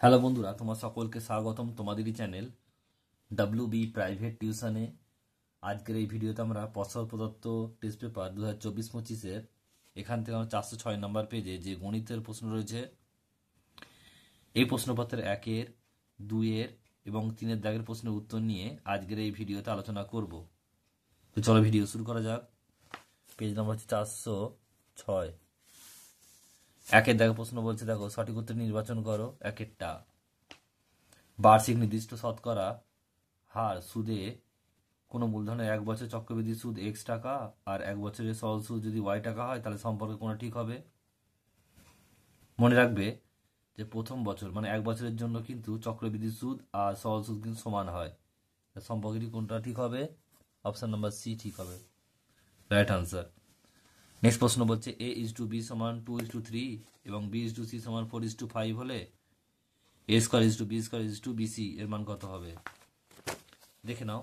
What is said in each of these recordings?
Hello বন্ধুরা, তোমার সকলকে স্বাগতম তোমাদেরই চ্যানেল WB প্রাইভেট টিউশনে। আজকের এই ভিডিওতে আমরা পশ্চাৎ প্রদত্ত টেস্ট পেপার 2024-25-এর এখান থেকে আমরা 406 নম্বর পেজে যে গণিতের প্রশ্ন রয়েছে এই প্রশ্নপত্রের 1-এর 2-এর এবং 3-এর দাগের প্রশ্নের উত্তর নিয়ে আজকের এই ভিডিওতে আলোচনা করব। তো চলো ভিডিও শুরু করা যাক। পেজ নম্বর হচ্ছে 406। 1-এর দাগের প্রশ্ন বলছে, দেখো সঠিক উত্তর নির্বাচন করো। 1-এরটা, বার্ষিক নির্দিষ্ট শতকরা হার সুদে কোনো মূলধনের 1 বছর চক্রবৃদ্ধি সুদ x টাকা আর 1 বছরের সরল সুদ যদি y টাকা হয় তাহলে সম্পর্কে কোনটা ঠিক হবে? মনে রাখবে যে প্রথম বছর মানে 1 বছরের জন্য কিন্তু চক্রবৃদ্ধি সুদ আর সরল সুদ কিন্তু সমান হয়। সম্পর্কটি কোনটা ঠিক হবে? অপশন নাম্বার সি ঠিক হবে, রাইট আনসার। নেক্সট প্রশ্ন বলছে a:b সমান 2:3 এবং b:c সমান 4:5 হলে a²b²bc এর মান কত হবে? দেখে নাও,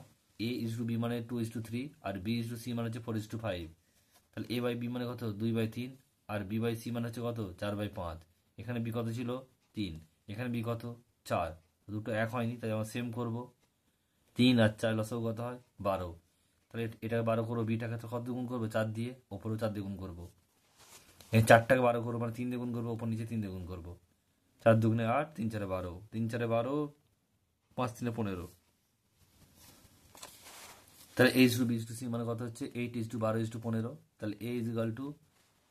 a:b মানে 2:3 আর b:c মানে হচ্ছে 4:5। তাহলে a/b মানে কত? 2/3 আর b/c মানে হচ্ছে কত? 4/5। এখানে b কত ছিল? 3, এখানে b কত? 4। দুটো এক হয়নি, তাই আমরা সেম করব। 3 আর 4 লসাগু কত হয়? 12। তাহলে এটাকে 12 করবো, বিটাকে তো কত গুণ করবো? 4 দিয়ে, ওপরেও 4 দিয়ে গুণ করবো। এই 4টাকে 12 করবো মানে 3 দিয়ে গুণ করবো, ওপর নিচে 3 দিয়ে গুণ করবো। 4 দুগুণে 8, 3 4 12, 3 4 12, 5 3 15। তাহলে a:b:c মানে কত হচ্ছে? 8:12:15। তাহলে a =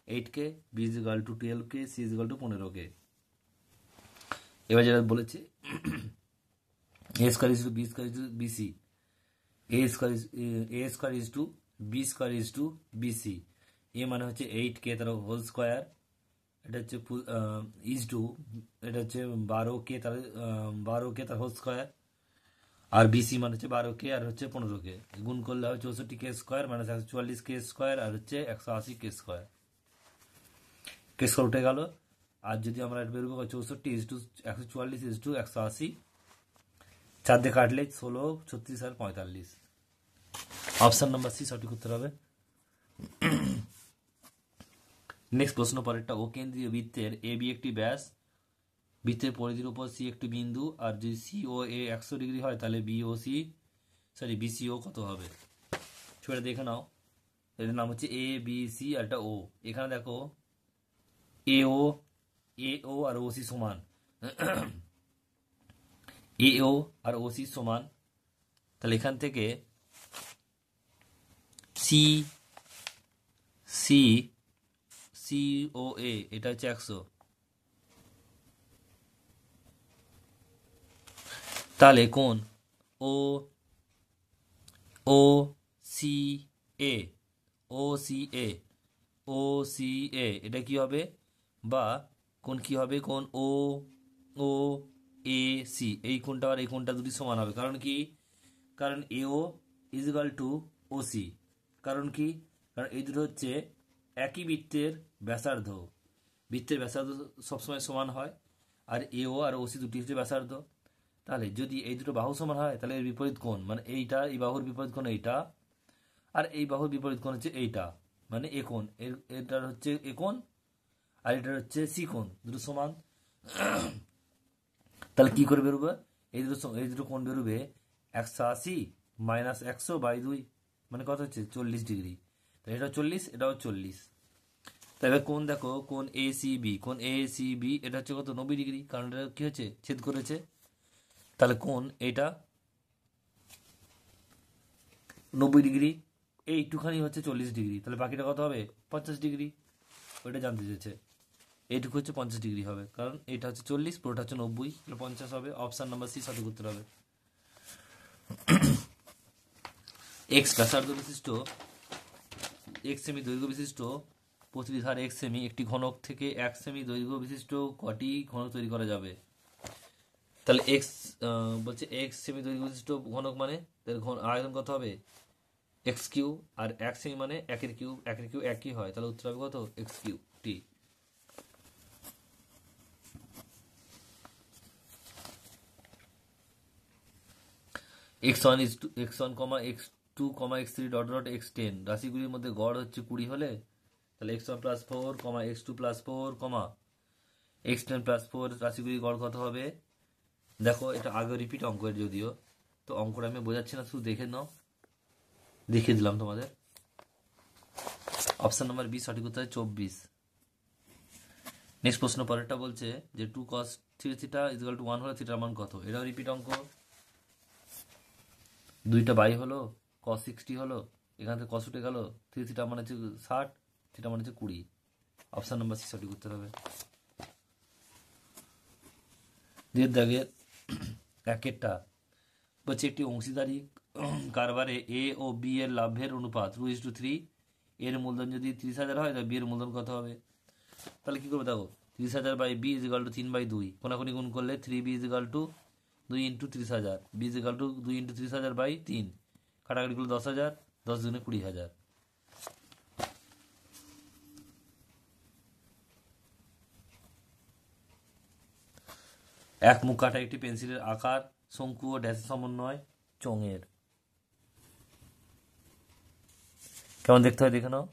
8k, b = 12k, c = 15k। এবার যেটা বলেছে a²b²bc, a²b²bc, a মানে হচ্ছে 8k তার হোল স্কোয়ার, এটা হচ্ছে এটা হচ্ছে 12k তার 12k তার হোল স্কোয়ার, আর বিসি মানে হচ্ছে 12k আর হচ্ছে 15k। গুণ করলে হয় 64k² মানে 144k² আর হচ্ছে 180k²। কে স্কোয়ার উঠে গেল। আর যদি আমরা বেরোবো 64:144:180, 4 দিয়ে কাটলে 16, 36 আর 45। অপশন নাম্বার সি সঠিক উত্তর হবে। নেক্সট প্রশ্ন পরেরটা, ও কেন্দ্রীয় বৃত্তের এ বি একটি ব্যাস, বৃত্তের পরিধির উপর সি একটি বিন্দু, আর যদি সি ও এ 100 ডিগ্রি হয় তাহলে বিসিও কত হবে? ছবিটা দেখে নাও। এটার নাম হচ্ছে এ বি সি আর এটা ও। এখানে দেখো এ ও আর ও সি সমান, এও আর ও সি সমান। তাহলে এখান থেকে সি সি সি ও এ এটা হচ্ছে 100। তাহলে কোন ও ও সি এ ও সি এ ও সি এ এটা কি হবে? বা কোন কি হবে? কোন ও ও এ সি, এই কোনটা আর এই কোনটা দুটি সমান হবে। কারণ কি? কারণ এও = ও সি। কারণ কি? কারণ এই দুটো হচ্ছে একই বৃত্তের ব্যাসার্ধ। বৃত্তের ব্যাসার্ধ সবসময় সমান হয়, আর এও আর ও সি দুটি হচ্ছে ব্যাসার্ধ। তাহলে যদি এই দুটো বাহু সমান হয় তাহলে এর বিপরীত কোণ মানে এইটা, এই বাহুর বিপরীত কোণ এইটা, আর এই বাহুর বিপরীত কোণ হচ্ছে এইটা, মানে এ কোণ। এটার হচ্ছে এ কোণ আর এটার হচ্ছে সি কোণ, দুটো সমান। তাহলে কি করে বেরোবে? এই দুটো কোণ বেরোবে 180 - 100/2, মানে কত হচ্ছে? 40 ডিগ্রি। তাহলে এটাও 40, এটাও 40। তাহলে কোণ দেখো, কোণ এ সি বি, কোণ এ সি বি এটা হচ্ছে কত? 90 ডিগ্রি, কারণ এটা কি হচ্ছে? ছেদ করেছে। তাহলে কোণ এটা 90 ডিগ্রি, এইটুখানি হচ্ছে 40 ডিগ্রি, তাহলে বাকিটা কত হবে? 50 ডিগ্রি। ওইটা জানতে চেয়েছে। এইটুকু হচ্ছে 50 ডিগ্রি হবে, কারণ এটা হচ্ছে 40, পুরোটা হচ্ছে 90, তাহলে 50 হবে। অপশন নাম্বার সি সঠিক উত্তর হবে। এক্স ব্যাসার্ধ বিশিষ্ট, এক সেমি দৈর্ঘ্য বিশিষ্ট প্রতিটি ধার 1 সেমি একটি ঘনক থেকে 1 সেমি দৈর্ঘ্য বিশিষ্ট কটি ঘনক তৈরি করা যাবে? তাহলে এক্স বলছে 1 সেমি দৈর্ঘ্য বিশিষ্ট ঘনক মানে তার আয়তন কত হবে? x³ আর 1 সেমি মানে 1 কিউব, 1 কিউব একই হয়, তাহলে উত্তর হবে কত? x³ টি। x1 x2 x3 x10 রাশিগুলির মধ্যে গড় হচ্ছে 20 হলে তাহলে x1 + 4 x2 + 4 x10 + 4 রাশিগুলির গড় কত হবে? দেখো এটা আগে রিপিট অঙ্কের যদিও, তো অঙ্কটা আমি বোঝাচ্ছি না, শুধু দেখে নাও, দেখিয়ে দিলাম তোমাদের। অপশন নাম্বার বি সঠিক উত্তর 24। নেক্সট প্রশ্ন পরেরটা বলছে যে 2 cos 3 থিটা ইকুয়াল টু 1 হলে থিটার মান কত? এটাও রিপিট অঙ্ক। দুইটা বাই হলো, cos 60 হলো, এখান থেকে cos উঠে গেল, 3 থিটা মানে হচ্ছে 60, থিটা মানে হচ্ছে 20। অপশন নাম্বার সি সঠিক উত্তর হবে। দিয়ে দাগে একেরটা বলছে একটি অংশীদারি কারবারে এ ও বি এর লাভের অনুপাত 2:3, এর মূলধন যদি 30,000 হয় তাহলে বি এর মূলধন কত হবে? তাহলে কি করবো দেখো, 30,000 by B is equal to 3/2, কোনাকুনি গুণ করলে 3b is equal to 2 into 30,000, B is equal to 2 into 30,000 by 3, কাটাকাটি করলে 10,000, 10 দুগুণে 20,000। এক মুখ কাটা একটি পেন্সিলের আকার শঙ্কু ও ড্যাশের সমন্বয় চোঙের। কেমন দেখতে হয় দেখে নাও।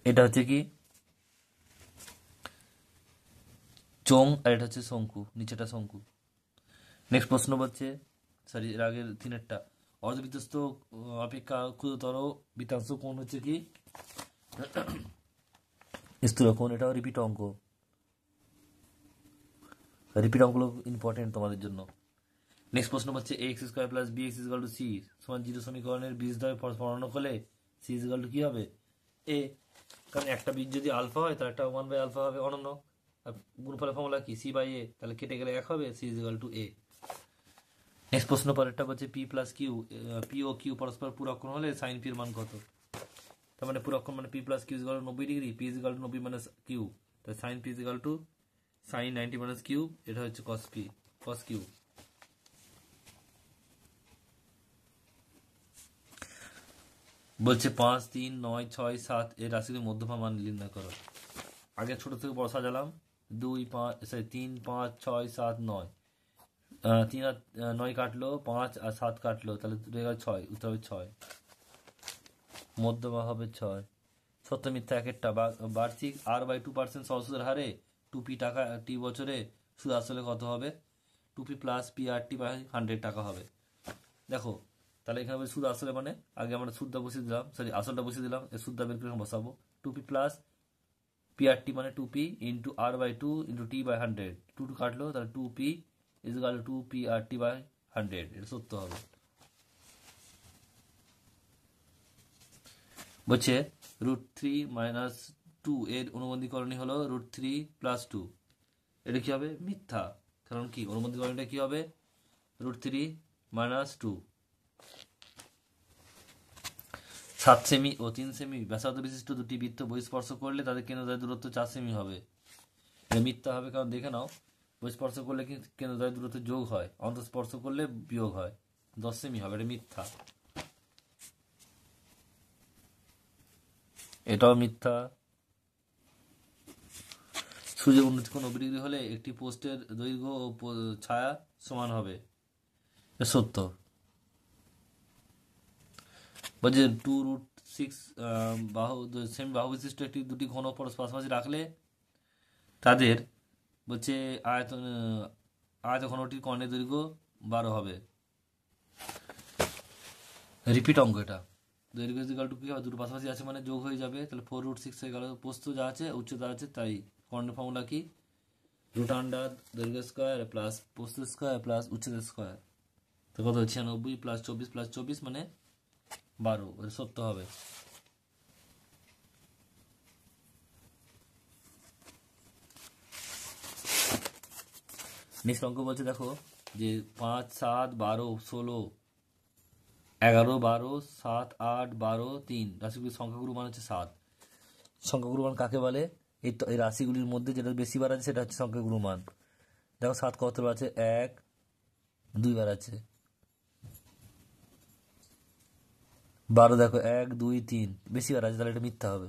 এটা হচ্ছে কি চোঙ, আর এটা হচ্ছে শঙ্কু, নিচেটা শঙ্কু। নেক্সট প্রশ্ন বলছে, সরি এর আগের তিনেরটা, অর্ধবৃত্তস্থ অপেক্ষা ক্ষুদ্রতর বৃত্তাংশ কোণ হচ্ছে কি স্থূলকোণ। এটাও রিপিট অঙ্ক, রিপিট অঙ্কগুলো ইম্পর্টেন্ট তোমাদের জন্য। নেক্সট প্রশ্ন হচ্ছে X square plus B X equal to C সমান 0 সমীকরণের বীজদ্বয় পরস্পর করলে সি ইকুয়াল টু কি হবে? এ। কারণ একটা বীজ যদি আলফা হয় তাহলে একটা 1/α হবে অনন্য, আর গুণফলের ফর্মুলা কি সি বাই এ, তাহলে কেটে গেলে 1 হবে, C equal to A. Next প্রশ্ন পরেরটা হচ্ছে পি প্লাস কিউ, পি ও কিউ পরস্পর পূরক কোণ হলে সাইন পির মান কত? তার মানে পূরক কোণ মানে P plus Q equal to 90 degree, P equal to 90 minus Q, তাই sine P equal to sine 90 minus Q, এটা হচ্ছে কস পি, কস কিউ। বলছে 5, 3, 9, 6, 7 এর রাশির মধ্যমা মান নির্ণয় করো। আগে ছোট থেকে বড় সাজালাম, 2, 5, 3, 5, 6, 7, 9, 3 আর 9 কাটলো, 5 আর 7 কাটলো, তাহলে 6, উত্তর হবে 6, মধ্যমা হবে 6। সত্য মিথ্যা একেরটা, বার্ষিক R/2% সহজ সুদের হারে 2p টাকা টি বছরে সুদ আসলে কত হবে? 2p প্লাস PRT বাই 100 টাকা হবে। দেখো তাহলে এখানে সুদ আসলে মানে আগে আমরা সুদটা বসিয়ে দিলাম, সরি আসলটা বসিয়ে দিলাম, এই সুদটা বের করে বসাবো। 2p প্লাস PRT মানে 2p into R/2 into T by 100, 2 কাটলো, তাহলে 2p is equal to 2PRT by 100, এটা সত্য হবে। বলছে √3 - 2 এর অনুবন্ধীকরণই হলো √3 + 2, এটা কি হবে? মিথ্যা। কারণ কি অনুবন্ধীকরণটা কি হবে? √3 - 2। 7 সেমি ও 3 সেমি ব্যাসার্ধ বিশিষ্ট দুটি বৃত্ত বহিঃস্পর্শ করলে তাদের কেন্দ্রদ্বয় দূরত্ব 4 সেমি হবে। এটা মিথ্যা হবে, কারণ দেখে নাও, বহিঃস্পর্শ করলে কিন্তু কেন্দ্রদ্বয় দূরত্ব যোগ হয়, অন্তঃস্পর্শ করলে বিয়োগ হয়, 10 সেমি হবে, এটা মিথ্যা। এটাও মিথ্যা। সূর্যের 29 ডিগ্রি হলে একটি পোস্টের দৈর্ঘ্য ও ছায়া সমান হবে, এটা সত্য। বলছে 2√6 বাহু সেমি বাহু বিশিষ্ট দুটি ঘন পাশাপাশি রাখলে তাদের বলছে আয়ত ঘনটির কর্ণের দৈর্ঘ্য 12 হবে। রিপিট অঙ্ক এটা। দৈর্ঘ্য ইকুয়াল টু কি হবে? দুটো পাশাপাশি আছে মানে যোগ হয়ে যাবে, তাহলে 4√6 হয়ে গেল। প্রস্থ যা আছে উচ্চতা আছে, তাই কর্ণের ফর্মুলা কি? √, দৈর্ঘ্য স্কোয়ার প্লাস প্রস্থ স্কোয়ার প্লাস উচ্চতা স্কোয়ার, তো কত? 96 প্লাস 24 প্লাস 24 মানে 12, এটা সত্য হবে। নেক্সট অঙ্ক বলছে দেখো যে 5, 7, 12, 16, 11, 12, 7, 8, 12, 3 রাশিগুলির সংখ্যাগুরু মান হচ্ছে 7। সংখ্যাগুরু মান কাকে বলে? এই রাশিগুলির মধ্যে যেটা বেশি বার আছে সেটা হচ্ছে সংখ্যাগুরু মান। দেখো 7 কতবার আছে? 1, 2 বার আছে। 12 দেখো 1, 2, 3 বেশি বার আছে, তাহলে এটা মিথ্যা হবে।